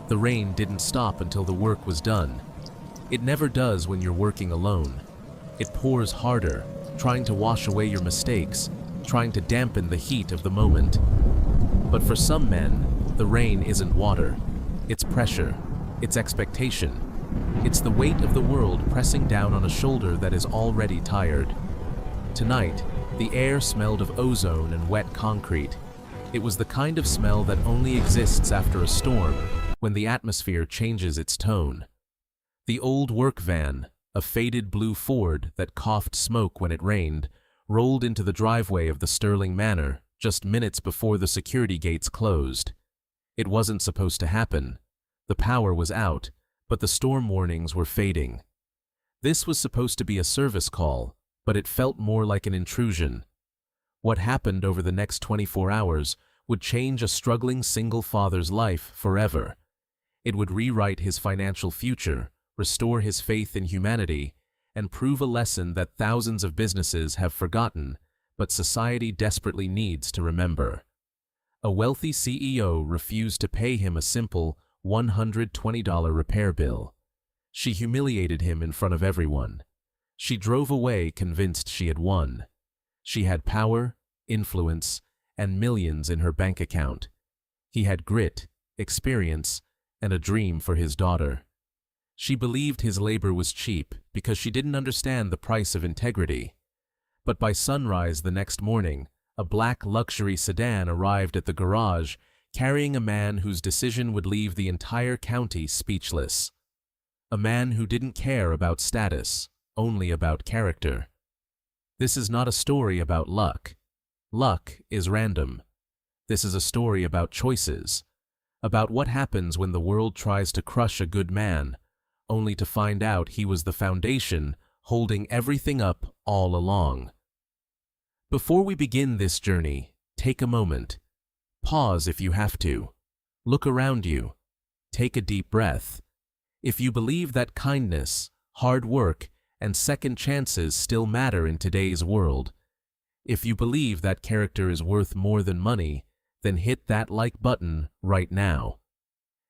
The rain didn't stop until the work was done. It never does when you're working alone. It pours harder, trying to wash away your mistakes, trying to dampen the heat of the moment. But for some men, the rain isn't water. It's pressure. It's expectation. It's the weight of the world pressing down on a shoulder that is already tired. Tonight, the air smelled of ozone and wet concrete. It was the kind of smell that only exists after a storm, when the atmosphere changes its tone. The old work van, a faded blue Ford that coughed smoke when it rained, rolled into the driveway of the Sterling Manor just minutes before the security gates closed. It wasn't supposed to happen. The power was out, but the storm warnings were fading. This was supposed to be a service call, but it felt more like an intrusion. What happened over the next 24 hours would change a struggling single father's life forever. It would rewrite his financial future, restore his faith in humanity, and prove a lesson that thousands of businesses have forgotten, but society desperately needs to remember. A wealthy CEO refused to pay him a simple $120 repair bill. She humiliated him in front of everyone. She drove away convinced she had won. She had power, influence, and millions in her bank account. He had grit, experience, and a dream for his daughter. She believed his labor was cheap because she didn't understand the price of integrity. But by sunrise the next morning, a black luxury sedan arrived at the garage, carrying a man whose decision would leave the entire county speechless. A man who didn't care about status, only about character. This is not a story about luck. Luck is random. This is a story about choices, about what happens when the world tries to crush a good man, only to find out he was the foundation holding everything up all along. Before we begin this journey, take a moment. Pause if you have to. Look around you. Take a deep breath. If you believe that kindness, hard work, and second chances still matter in today's world, if you believe that character is worth more than money, then hit that like button right now.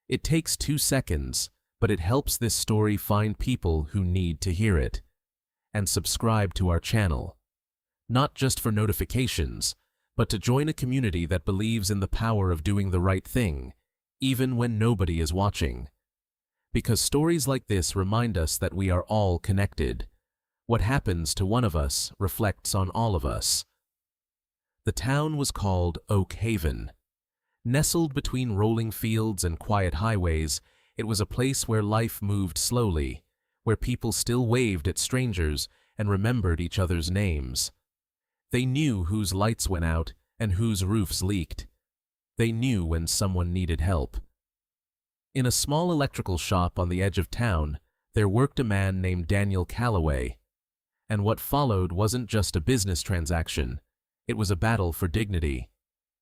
It takes 2 seconds, but it helps this story find people who need to hear it. And subscribe to our channel. Not just for notifications, but to join a community that believes in the power of doing the right thing, even when nobody is watching. Because stories like this remind us that we are all connected. What happens to one of us reflects on all of us. The town was called Oakhaven. Nestled between rolling fields and quiet highways, it was a place where life moved slowly, where people still waved at strangers and remembered each other's names. They knew whose lights went out and whose roofs leaked. They knew when someone needed help. In a small electrical shop on the edge of town, there worked a man named Daniel Callaway. And what followed wasn't just a business transaction. It was a battle for dignity.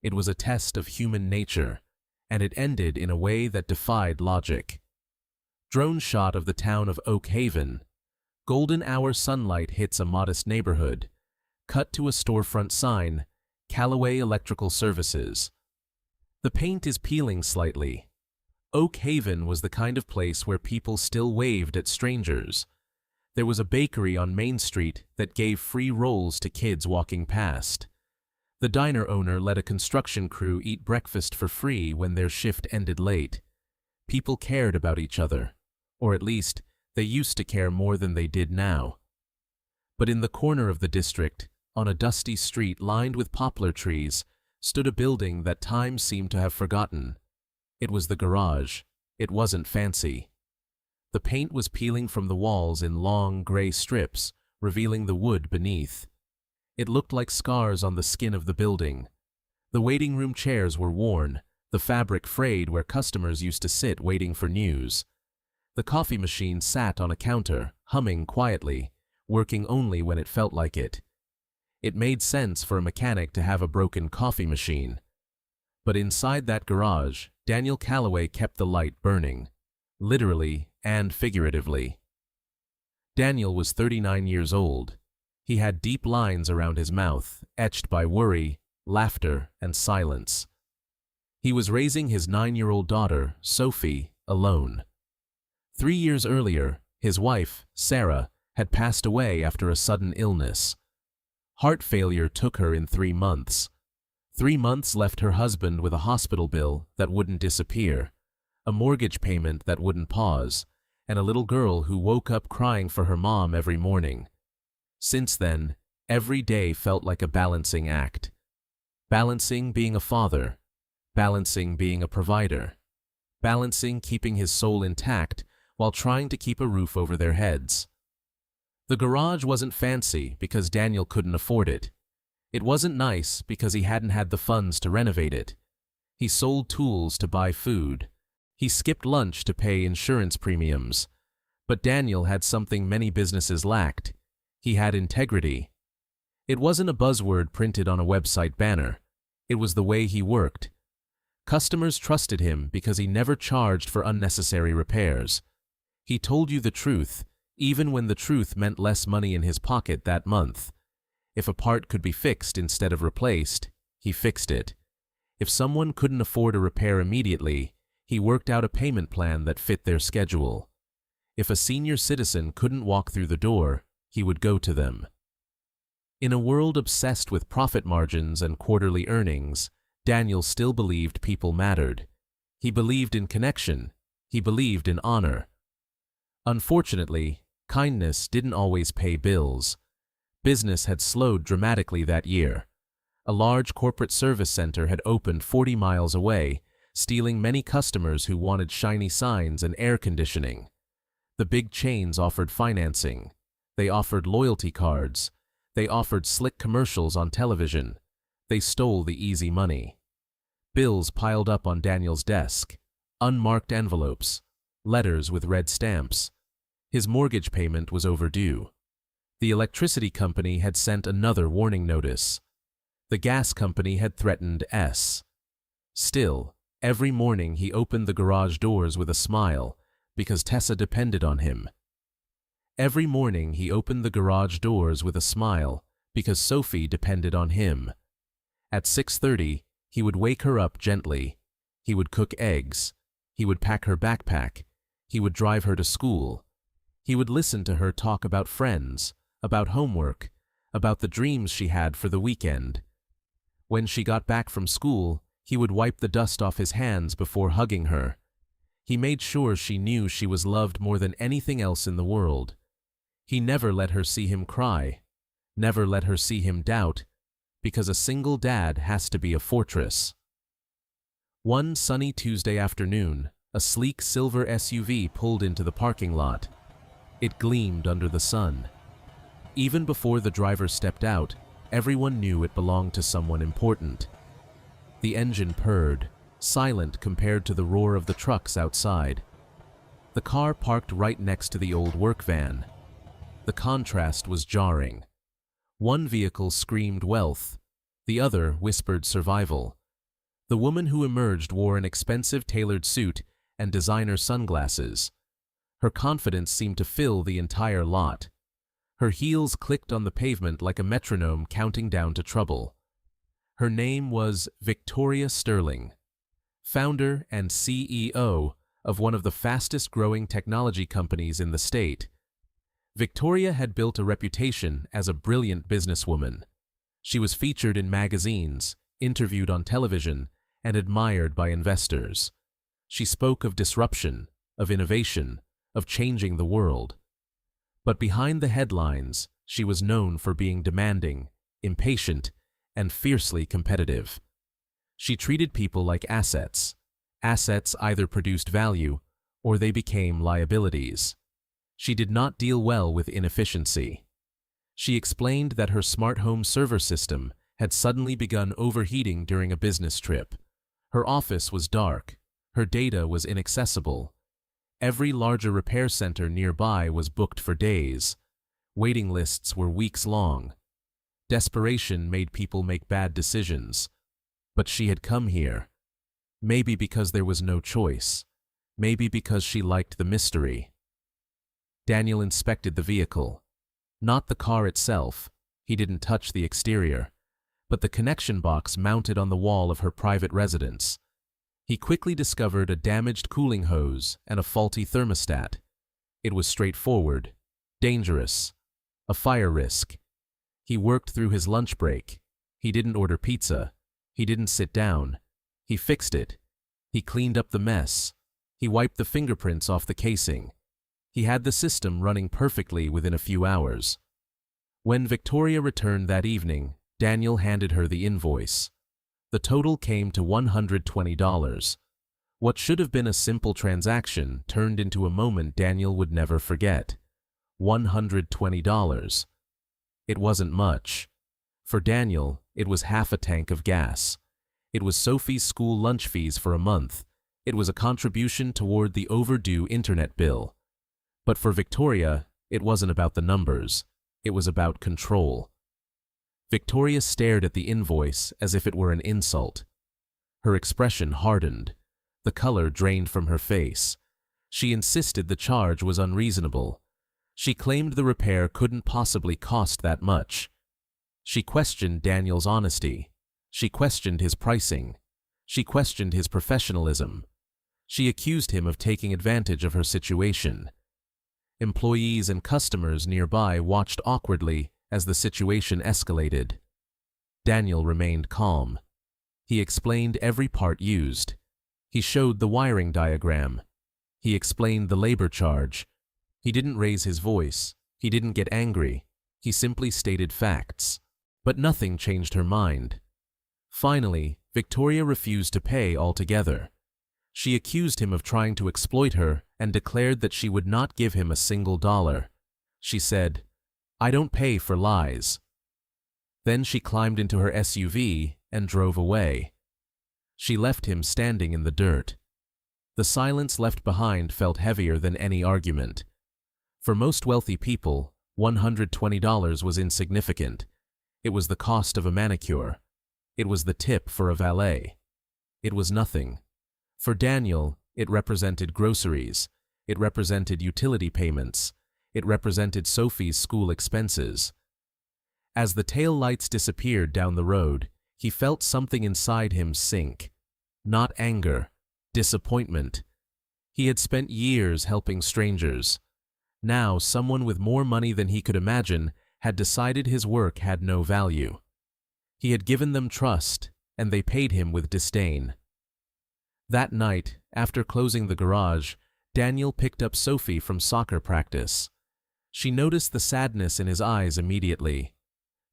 It was a test of human nature, and it ended in a way that defied logic. Drone shot of the town of Oakhaven. Golden hour sunlight hits a modest neighborhood. Cut to a storefront sign, Callaway Electrical Services. The paint is peeling slightly. Oakhaven was the kind of place where people still waved at strangers. There was a bakery on Main Street that gave free rolls to kids walking past. The diner owner let a construction crew eat breakfast for free when their shift ended late. People cared about each other, or at least they used to care more than they did now. But in the corner of the district, on a dusty street lined with poplar trees, stood a building that time seemed to have forgotten. It was the garage. It wasn't fancy. The paint was peeling from the walls in long, gray strips, revealing the wood beneath. It looked like scars on the skin of the building. The waiting room chairs were worn, the fabric frayed where customers used to sit waiting for news. The coffee machine sat on a counter, humming quietly, working only when it felt like it. It made sense for a mechanic to have a broken coffee machine. But inside that garage, Daniel Callaway kept the light burning, literally and figuratively. Daniel was 39 years old. He had deep lines around his mouth, etched by worry, laughter, and silence. He was raising his 9-year-old daughter, Sophie, alone. 3 years earlier, his wife, Sarah, had passed away after a sudden illness. Heart failure took her in 3 months. 3 months left her husband with a hospital bill that wouldn't disappear, a mortgage payment that wouldn't pause, and a little girl who woke up crying for her mom every morning. Since then, every day felt like a balancing act. Balancing being a father, balancing being a provider, balancing keeping his soul intact while trying to keep a roof over their heads. The garage wasn't fancy because Daniel couldn't afford it. It wasn't nice because he hadn't had the funds to renovate it. He sold tools to buy food. He skipped lunch to pay insurance premiums. But Daniel had something many businesses lacked. He had integrity. It wasn't a buzzword printed on a website banner. It was the way he worked. Customers trusted him because he never charged for unnecessary repairs. He told you the truth, even when the truth meant less money in his pocket that month. If a part could be fixed instead of replaced, he fixed it. If someone couldn't afford a repair immediately, he worked out a payment plan that fit their schedule. If a senior citizen couldn't walk through the door, he would go to them. In a world obsessed with profit margins and quarterly earnings, Daniel still believed people mattered. He believed in connection. He believed in honor. Unfortunately, kindness didn't always pay bills. Business had slowed dramatically that year. A large corporate service center had opened 40 miles away, stealing many customers who wanted shiny signs and air conditioning. The big chains offered financing. They offered loyalty cards. They offered slick commercials on television. They stole the easy money. Bills piled up on Daniel's desk. Unmarked envelopes. Letters with red stamps. His mortgage payment was overdue. The electricity company had sent another warning notice. The gas company had threatened S. Still, every morning he opened the garage doors with a smile because Tessa depended on him. Every morning he opened the garage doors with a smile because Sophie depended on him. At 6:30, he would wake her up gently. He would cook eggs. He would pack her backpack. He would drive her to school. He would listen to her talk about friends, about homework, about the dreams she had for the weekend. When she got back from school, he would wipe the dust off his hands before hugging her. He made sure she knew she was loved more than anything else in the world. He never let her see him cry, never let her see him doubt, because a single dad has to be a fortress. One sunny Tuesday afternoon, a sleek silver SUV pulled into the parking lot. It gleamed under the sun. Even before the driver stepped out, everyone knew it belonged to someone important. The engine purred, silent compared to the roar of the trucks outside. The car parked right next to the old work van. The contrast was jarring. One vehicle screamed wealth. The other whispered survival. The woman who emerged wore an expensive tailored suit and designer sunglasses. Her confidence seemed to fill the entire lot. Her heels clicked on the pavement like a metronome counting down to trouble. Her name was Victoria Sterling, founder and CEO of one of the fastest-growing technology companies in the state. Victoria had built a reputation as a brilliant businesswoman. She was featured in magazines, interviewed on television, and admired by investors. She spoke of disruption, of innovation, of changing the world. But behind the headlines, she was known for being demanding, impatient, and fiercely competitive. She treated people like assets. Assets either produced value or they became liabilities. She did not deal well with inefficiency. She explained that her smart home server system had suddenly begun overheating during a business trip. Her office was dark. Her data was inaccessible. Every larger repair center nearby was booked for days. Waiting lists were weeks long. Desperation made people make bad decisions. But she had come here. Maybe because there was no choice. Maybe because she liked the mystery. Daniel inspected the vehicle. Not the car itself. He didn't touch the exterior. But the connection box mounted on the wall of her private residence. He quickly discovered a damaged cooling hose and a faulty thermostat. It was straightforward, dangerous, a fire risk. He worked through his lunch break. He didn't order pizza. He didn't sit down. He fixed it. He cleaned up the mess. He wiped the fingerprints off the casing. He had the system running perfectly within a few hours. When Victoria returned that evening, Daniel handed her the invoice. The total came to $120. What should have been a simple transaction turned into a moment Daniel would never forget. $120. It wasn't much. For Daniel, it was half a tank of gas. It was Sophie's school lunch fees for a month. It was a contribution toward the overdue internet bill. But for Victoria, it wasn't about the numbers. It was about control. Victoria stared at the invoice as if it were an insult. Her expression hardened. The color drained from her face. She insisted the charge was unreasonable. She claimed the repair couldn't possibly cost that much. She questioned Daniel's honesty. She questioned his pricing. She questioned his professionalism. She accused him of taking advantage of her situation. Employees and customers nearby watched awkwardly as the situation escalated. Daniel remained calm. He explained every part used. He showed the wiring diagram. He explained the labor charge. He didn't raise his voice. He didn't get angry. He simply stated facts. But nothing changed her mind. Finally, Victoria refused to pay altogether. She accused him of trying to exploit her and declared that she would not give him a single dollar. She said, "I don't pay for lies." Then she climbed into her SUV and drove away. She left him standing in the dirt. The silence left behind felt heavier than any argument. For most wealthy people, $120 was insignificant. It was the cost of a manicure. It was the tip for a valet. It was nothing. For Daniel, it represented groceries. It represented utility payments. It represented Sophie's school expenses. As the taillights disappeared down the road, he felt something inside him sink. Not anger, disappointment. He had spent years helping strangers. Now, someone with more money than he could imagine had decided his work had no value. He had given them trust, and they paid him with disdain. That night, after closing the garage, Daniel picked up Sophie from soccer practice. She noticed the sadness in his eyes immediately.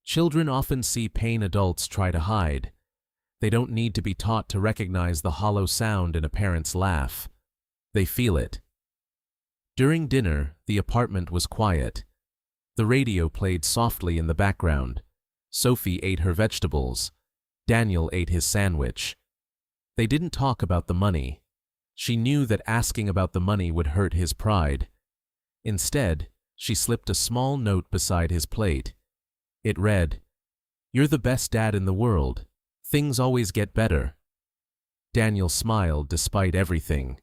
Children often see pain adults try to hide. They don't need to be taught to recognize the hollow sound in a parent's laugh. They feel it. During dinner, the apartment was quiet. The radio played softly in the background. Sophie ate her vegetables. Daniel ate his sandwich. They didn't talk about the money. She knew that asking about the money would hurt his pride. Instead, she slipped a small note beside his plate. It read, "You're the best dad in the world. Things always get better." Daniel smiled despite everything.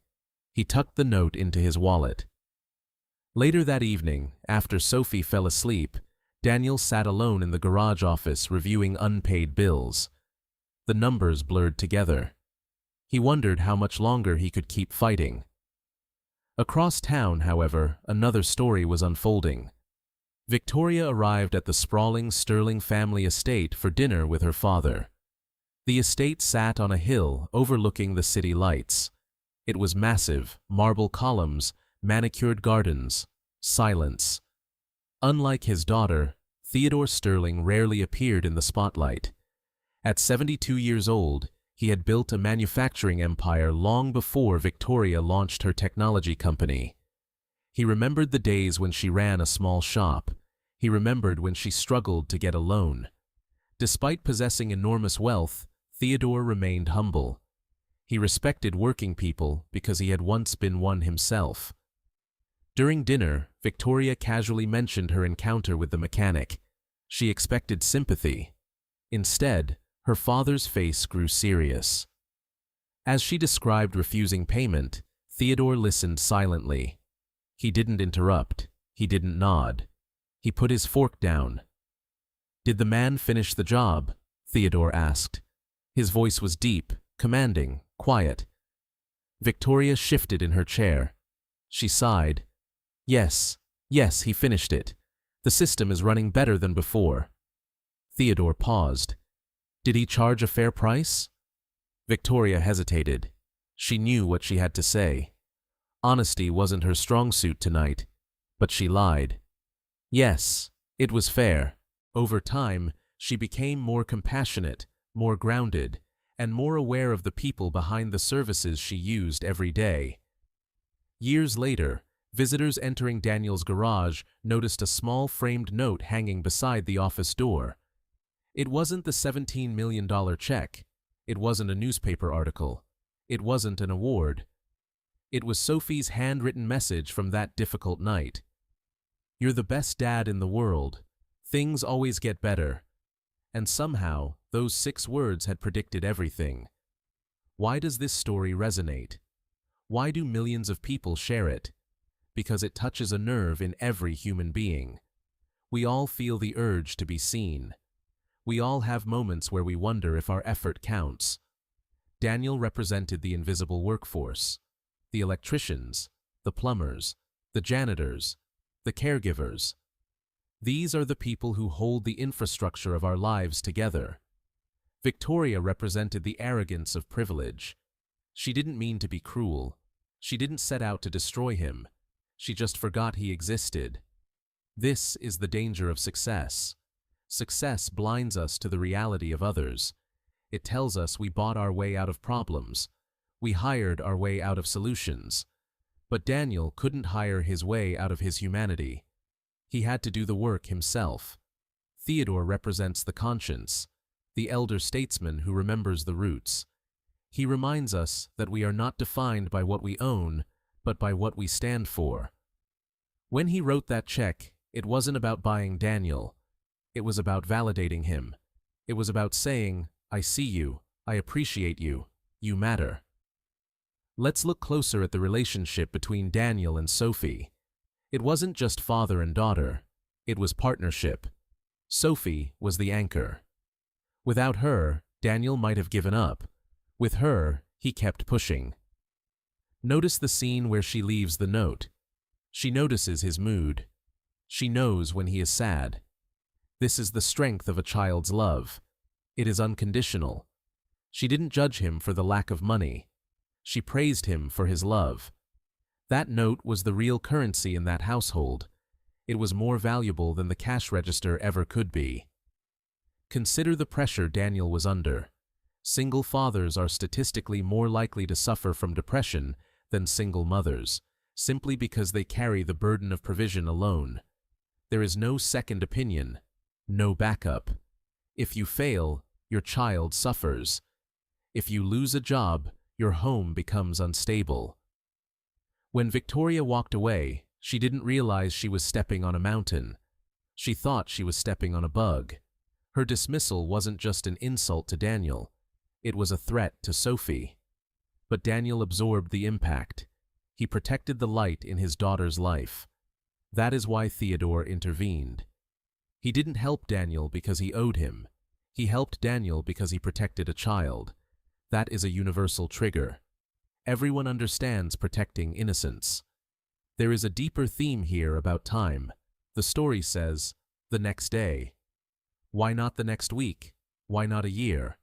He tucked the note into his wallet. Later that evening, after Sophie fell asleep, Daniel sat alone in the garage office reviewing unpaid bills. The numbers blurred together. He wondered how much longer he could keep fighting. Across town, however, another story was unfolding. Victoria arrived at the sprawling Sterling family estate for dinner with her father. The estate sat on a hill overlooking the city lights. It was massive, marble columns, manicured gardens, silence. Unlike his daughter, Theodore Sterling rarely appeared in the spotlight. At 72 years old, he had built a manufacturing empire long before Victoria launched her technology company. He remembered the days when she ran a small shop. He remembered when she struggled to get a loan. Despite possessing enormous wealth, Theodore remained humble. He respected working people because he had once been one himself. During dinner, Victoria casually mentioned her encounter with the mechanic. She expected sympathy. Instead, her father's face grew serious. As she described refusing payment, Theodore listened silently. He didn't interrupt. He didn't nod. He put his fork down. "Did the man finish the job?" Theodore asked. His voice was deep, commanding, quiet. Victoria shifted in her chair. She sighed. Yes, yes, he finished it. The system is running better than before. Theodore paused. Did he charge a fair price? Victoria hesitated. She knew what she had to say. Honesty wasn't her strong suit tonight, but she lied. Yes, it was fair. Over time, she became more compassionate, more grounded, and more aware of the people behind the services she used every day. Years later, visitors entering Daniel's garage noticed a small framed note hanging beside the office door. It wasn't the $17 million check. It wasn't a newspaper article. It wasn't an award. It was Sophie's handwritten message from that difficult night. You're the best dad in the world. Things always get better. And somehow, those 6 words had predicted everything. Why does this story resonate? Why do millions of people share it? Because it touches a nerve in every human being. We all feel the urge to be seen. We all have moments where we wonder if our effort counts. Daniel represented the invisible workforce. The electricians, the plumbers, the janitors, the caregivers. These are the people who hold the infrastructure of our lives together. Victoria represented the arrogance of privilege. She didn't mean to be cruel. She didn't set out to destroy him. She just forgot he existed. This is the danger of success. Success blinds us to the reality of others. It tells us we bought our way out of problems. We hired our way out of solutions. But Daniel couldn't hire his way out of his humanity. He had to do the work himself. Theodore represents the conscience, the elder statesman who remembers the roots. He reminds us that we are not defined by what we own, but by what we stand for. When he wrote that check, it wasn't about buying Daniel. It was about validating him. It was about saying, I see you, I appreciate you, you matter. Let's look closer at the relationship between Daniel and Sophie. It wasn't just father and daughter. It was partnership. Sophie was the anchor. Without her, Daniel might have given up. With her, he kept pushing. Notice the scene where she leaves the note. She notices his mood. She knows when he is sad. This is the strength of a child's love. It is unconditional. She didn't judge him for the lack of money. She praised him for his love. That note was the real currency in that household. It was more valuable than the cash register ever could be. Consider the pressure Daniel was under. Single fathers are statistically more likely to suffer from depression than single mothers, simply because they carry the burden of provision alone. There is no second opinion, no backup. If you fail, your child suffers. If you lose a job, your home becomes unstable. When Victoria walked away, she didn't realize she was stepping on a mountain. She thought she was stepping on a bug. Her dismissal wasn't just an insult to Daniel. It was a threat to Sophie. But Daniel absorbed the impact. He protected the light in his daughter's life. That is why Theodore intervened. He didn't help Daniel because he owed him. He helped Daniel because he protected a child. That is a universal trigger. Everyone understands protecting innocence. There is a deeper theme here about time. The story says, the next day. Why not the next week? Why not a year?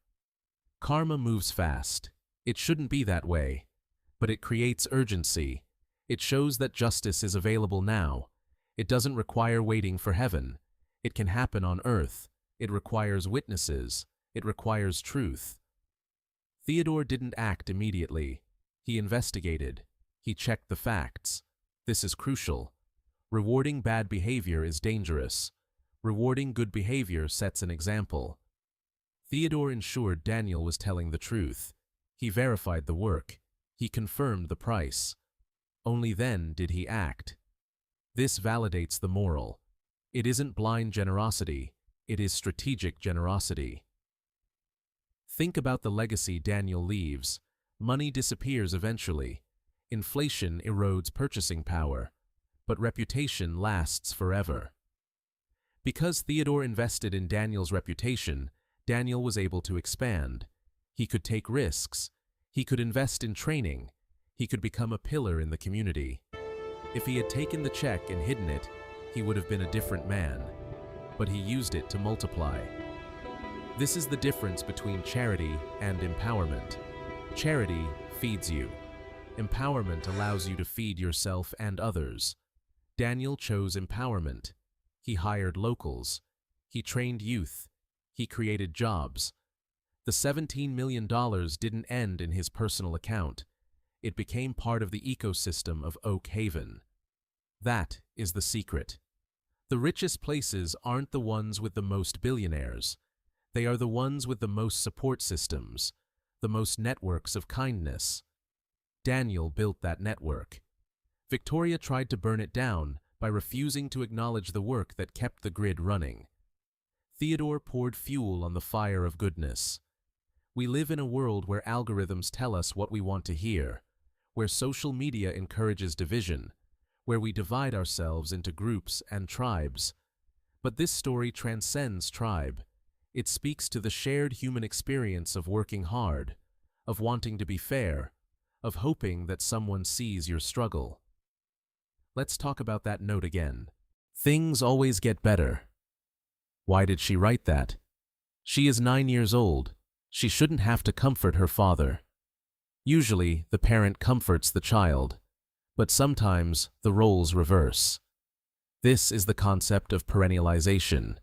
Karma moves fast. It shouldn't be that way. But it creates urgency. It shows that justice is available now. It doesn't require waiting for heaven. It can happen on earth. It requires witnesses. It requires truth. Theodore didn't act immediately. He investigated. He checked the facts. This is crucial. Rewarding bad behavior is dangerous. Rewarding good behavior sets an example. Theodore ensured Daniel was telling the truth. He verified the work. He confirmed the price. Only then did he act. This validates the moral. It isn't blind generosity. It is strategic generosity. Think about the legacy Daniel leaves. Money disappears eventually. Inflation erodes purchasing power. But reputation lasts forever. Because Theodore invested in Daniel's reputation, Daniel was able to expand. He could take risks. He could invest in training. He could become a pillar in the community. If he had taken the check and hidden it, he would have been a different man. But he used it to multiply. This is the difference between charity and empowerment. Charity feeds you. Empowerment allows you to feed yourself and others. Daniel chose empowerment. He hired locals. He trained youth. He created jobs. The $17 million didn't end in his personal account. It became part of the ecosystem of Oakhaven. That is the secret. The richest places aren't the ones with the most billionaires. They are the ones with the most support systems, the most networks of kindness. Daniel built that network. Victoria tried to burn it down by refusing to acknowledge the work that kept the grid running. Theodore poured fuel on the fire of goodness. We live in a world where algorithms tell us what we want to hear, where social media encourages division, where we divide ourselves into groups and tribes. But this story transcends tribe. It speaks to the shared human experience of working hard, of wanting to be fair, of hoping that someone sees your struggle. Let's talk about that note again. Things always get better. Why did she write that? She is 9 years old. She shouldn't have to comfort her father. Usually, the parent comforts the child, but sometimes the roles reverse. This is the concept of perennialization.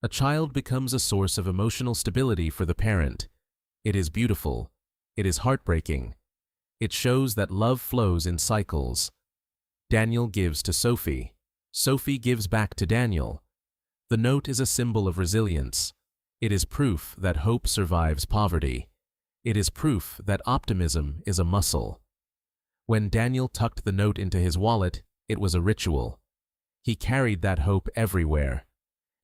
A child becomes a source of emotional stability for the parent. It is beautiful. It is heartbreaking. It shows that love flows in cycles. Daniel gives to Sophie. Sophie gives back to Daniel. The note is a symbol of resilience. It is proof that hope survives poverty. It is proof that optimism is a muscle. When Daniel tucked the note into his wallet, it was a ritual. He carried that hope everywhere.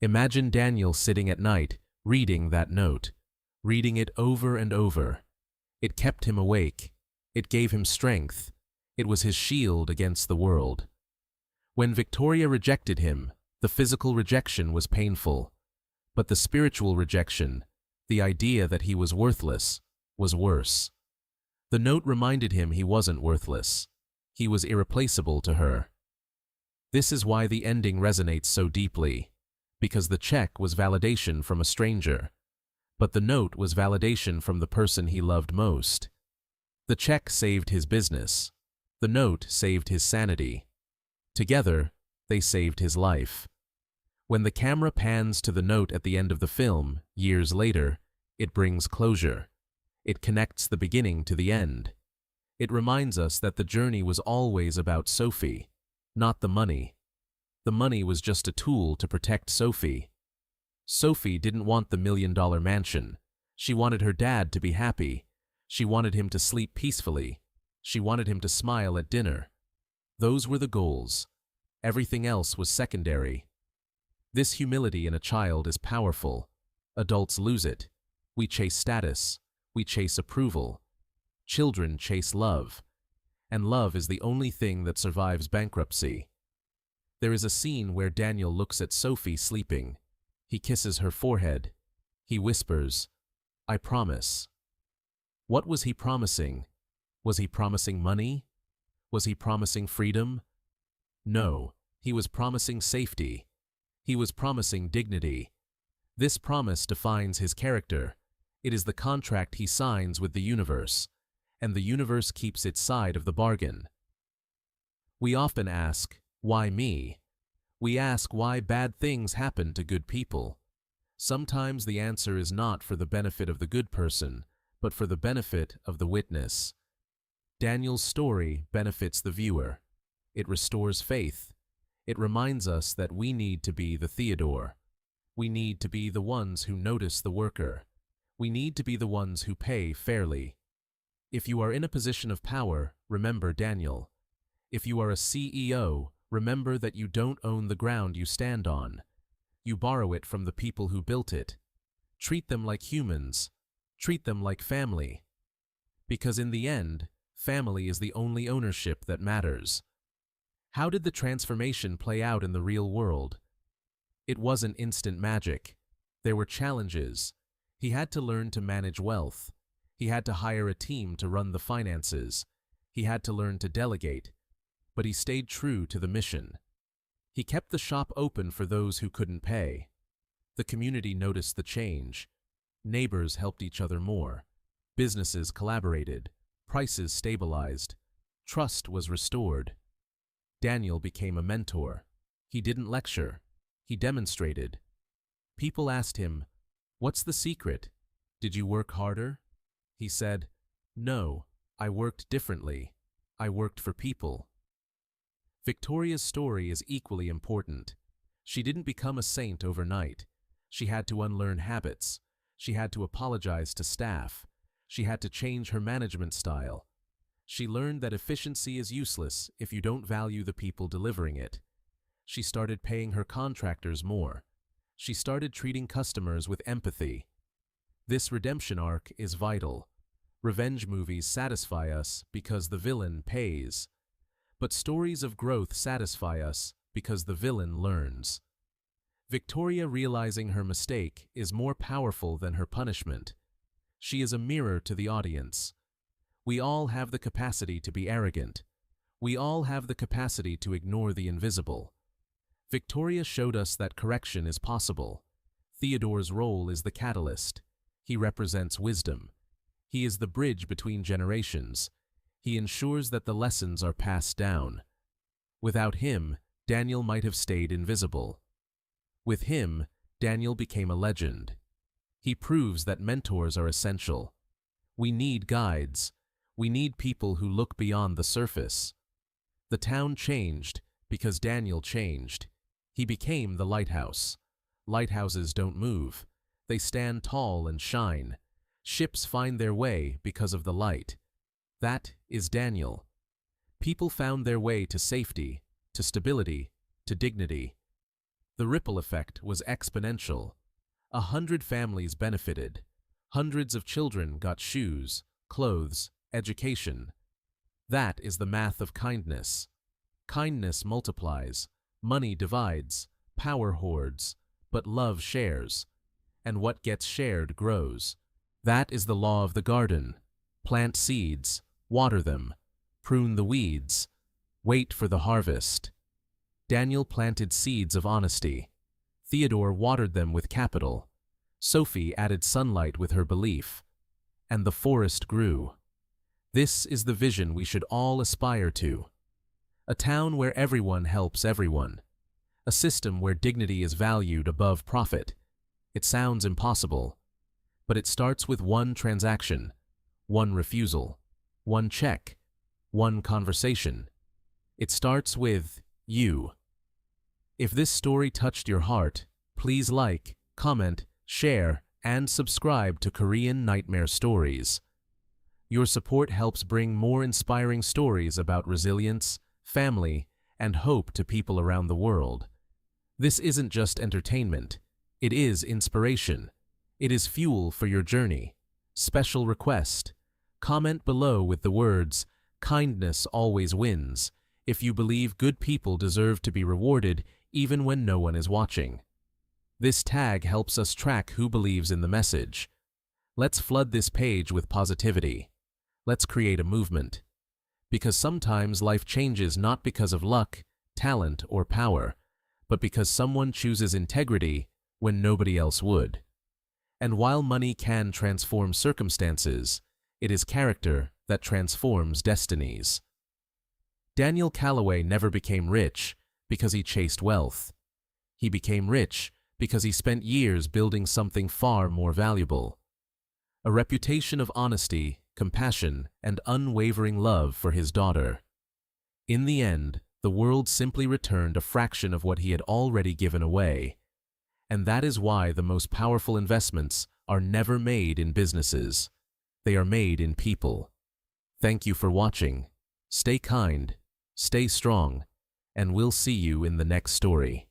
Imagine Daniel sitting at night, reading that note, reading it over and over. It kept him awake. It gave him strength. It was his shield against the world. When Victoria rejected him, the physical rejection was painful. But the spiritual rejection, the idea that he was worthless, was worse. The note reminded him he wasn't worthless. He was irreplaceable to her. This is why the ending resonates so deeply, because the check was validation from a stranger, but the note was validation from the person he loved most. The check saved his business. The note saved his sanity. Together, they saved his life. When the camera pans to the note at the end of the film, years later, it brings closure. It connects the beginning to the end. It reminds us that the journey was always about Sophie, not the money. The money was just a tool to protect Sophie. Sophie didn't want the $1 million mansion. She wanted her dad to be happy. She wanted him to sleep peacefully. She wanted him to smile at dinner. Those were the goals. Everything else was secondary. This humility in a child is powerful. Adults lose it. We chase status. We chase approval. Children chase love. And love is the only thing that survives bankruptcy. There is a scene where Daniel looks at Sophie sleeping. He kisses her forehead. He whispers, "I promise." What was he promising? Was he promising money? Was he promising freedom? No, he was promising safety. He was promising dignity. This promise defines his character. It is the contract he signs with the universe, and the universe keeps its side of the bargain. We often ask, why me? We ask why bad things happen to good people. Sometimes the answer is not for the benefit of the good person, but for the benefit of the witness. Daniel's story benefits the viewer. It restores faith. It reminds us that we need to be the Theodore. We need to be the ones who notice the worker. We need to be the ones who pay fairly. If you are in a position of power, remember Daniel. If you are a CEO, remember that you don't own the ground you stand on. You borrow it from the people who built it. Treat them like humans. Treat them like family. Because in the end, family is the only ownership that matters. How did the transformation play out in the real world? It wasn't instant magic. There were challenges. He had to learn to manage wealth. He had to hire a team to run the finances. He had to learn to delegate, but he stayed true to the mission. He kept the shop open for those who couldn't pay. The community noticed the change. Neighbors helped each other more. Businesses collaborated. Prices stabilized. Trust was restored. Daniel became a mentor. He didn't lecture. He demonstrated. People asked him, "What's the secret? Did you work harder?" He said, "No, I worked differently. I worked for people." Victoria's story is equally important. She didn't become a saint overnight. She had to unlearn habits. She had to apologize to staff. She had to change her management style. She learned that efficiency is useless if you don't value the people delivering it. She started paying her contractors more. She started treating customers with empathy. This redemption arc is vital. Revenge movies satisfy us because the villain pays. But stories of growth satisfy us because the villain learns. Victoria realizing her mistake is more powerful than her punishment. She is a mirror to the audience. We all have the capacity to be arrogant. We all have the capacity to ignore the invisible. Victoria showed us that correction is possible. Theodore's role is the catalyst. He represents wisdom. He is the bridge between generations. He ensures that the lessons are passed down. Without him, Daniel might have stayed invisible. With him, Daniel became a legend. He proves that mentors are essential. We need guides. We need people who look beyond the surface. The town changed because Daniel changed. He became the lighthouse. Lighthouses don't move. They stand tall and shine. Ships find their way because of the light. That is Daniel. People found their way to safety, to stability, to dignity. The ripple effect was exponential. 100 families benefited. Hundreds of children got shoes, clothes, education. That is the math of kindness. Kindness multiplies, money divides, power hoards, but love shares. And what gets shared grows. That is the law of the garden. Plant seeds, water them, prune the weeds, wait for the harvest. Daniel planted seeds of honesty. Theodore watered them with capital. Sophie added sunlight with her belief. And the forest grew. This is the vision we should all aspire to. A town where everyone helps everyone. A system where dignity is valued above profit. It sounds impossible, but it starts with one transaction, one refusal, one check, one conversation. It starts with you. If this story touched your heart, please like, comment, share, and subscribe to Korean Nightmare Stories. Your support helps bring more inspiring stories about resilience, family, and hope to people around the world. This isn't just entertainment. It is inspiration. It is fuel for your journey. Special request. Comment below with the words, "Kindness always wins," if you believe good people deserve to be rewarded even when no one is watching. This tag helps us track who believes in the message. Let's flood this page with positivity. Let's create a movement. Because sometimes life changes not because of luck, talent, or power, but because someone chooses integrity when nobody else would. And while money can transform circumstances, it is character that transforms destinies. Daniel Callaway never became rich because he chased wealth. He became rich because he spent years building something far more valuable. A reputation of honesty, compassion, and unwavering love for his daughter. In the end, the world simply returned a fraction of what he had already given away. And that is why the most powerful investments are never made in businesses. They are made in people. Thank you for watching. Stay kind, stay strong, and we'll see you in the next story.